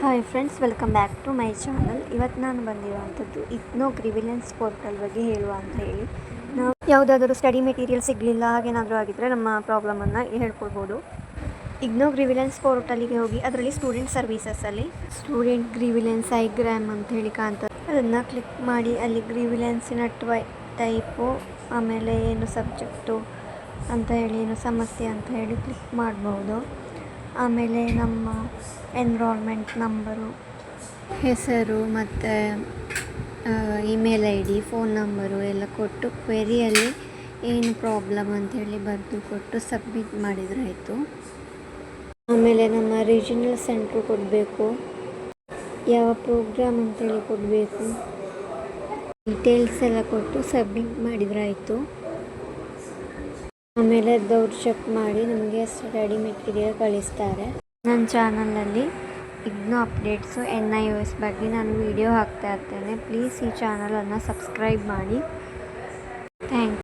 Hi friends, welcome back to my channel. ಇವತ್ತು ನಾನು ಬಂದಿರುವಂಥದ್ದು ಇಗ್ನೋ ಗ್ರಿವಿಲೆನ್ಸ್ ಪೋರ್ಟಲ್ ಬಗ್ಗೆ ಹೇಳುವ ಅಂತ ಹೇಳಿ. ನಾವು ಯಾವುದಾದರೂ ಸ್ಟಡಿ ಮೆಟೀರಿಯಲ್ ಸಿಗಲಿಲ್ಲ ಹಾಗೇನಾದರೂ ಆಗಿದ್ದರೆ ನಮ್ಮ ಪ್ರಾಬ್ಲಮನ್ನು ಹೇಳ್ಕೊಳ್ಬೋದು. ಇಗ್ನೋ ಗ್ರಿವಿಲೆನ್ಸ್ ಪೋರ್ಟಲಿಗೆ ಹೋಗಿ ಅದರಲ್ಲಿ ಸ್ಟೂಡೆಂಟ್ ಸರ್ವೀಸಸಲ್ಲಿ ಸ್ಟೂಡೆಂಟ್ ಗ್ರಿವಿಲೆನ್ಸ್ ಐಗ್ರಾಮ್ ಅಂತ ಹೇಳಿ ಕಾಣ್ತದೆ. ಅದನ್ನು ಕ್ಲಿಕ್ ಮಾಡಿ ಅಲ್ಲಿ ಗ್ರಿವಿಲೆನ್ಸಿನ ಟೈಪು, ಆಮೇಲೆ ಏನು ಸಬ್ಜೆಕ್ಟು ಅಂತ ಹೇಳಿ, ಏನು ಸಮಸ್ಯೆ ಅಂತ ಹೇಳಿ ಕ್ಲಿಕ್ ಮಾಡ್ಬೋದು. ಆಮೇಲೆ ನಮ್ಮ ಎನ್ರೋಲ್ಮೆಂಟ್ ನಂಬರು, ಹೆಸರು ಮತ್ತು email I D, phone number ಎಲ್ಲ ಕೊಟ್ಟು ಕ್ವೆರಿಯಲ್ಲಿ ಏನು ಪ್ರಾಬ್ಲಮ್ ಅಂಥೇಳಿ ಬರೆದು ಕೊಟ್ಟು ಸಬ್ಮಿಟ್ ಮಾಡಿದರೆ ಆಯಿತು. ಆಮೇಲೆ ನಮ್ಮ ರೀಜನಲ್ ಸೆಂಟ್ರು ಕೊಡಬೇಕು, ಯಾವ ಪ್ರೋಗ್ರಾಮ್ ಅಂತೇಳಿ ಕೊಡಬೇಕು, ಡೀಟೇಲ್ಸ್ ಎಲ್ಲ ಕೊಟ್ಟು ಸಬ್ಮಿಟ್ ಮಾಡಿದರೆ ಆಯಿತು. ಆಮೇಲೆ ಅದವ್ರು ಚೆಕ್ ಮಾಡಿ ನಮಗೆ ಸ್ಟಡಿ ಮೆಟೀರಿಯಲ್ ಕಳಿಸ್ತಾರೆ. ನನ್ನ ಚಾನಲಲ್ಲಿ ಇಗ್ನೋ ಅಪ್ಡೇಟ್ಸು NIOS ಬಗ್ಗೆ ನಾನು ವಿಡಿಯೋ ಹಾಕ್ತಾ ಇರ್ತೇನೆ. ಪ್ಲೀಸ್ ಈ ಚಾನಲನ್ನು ಸಬ್ಸ್ಕ್ರೈಬ್ ಮಾಡಿ. ಥ್ಯಾಂಕ್ಸ್.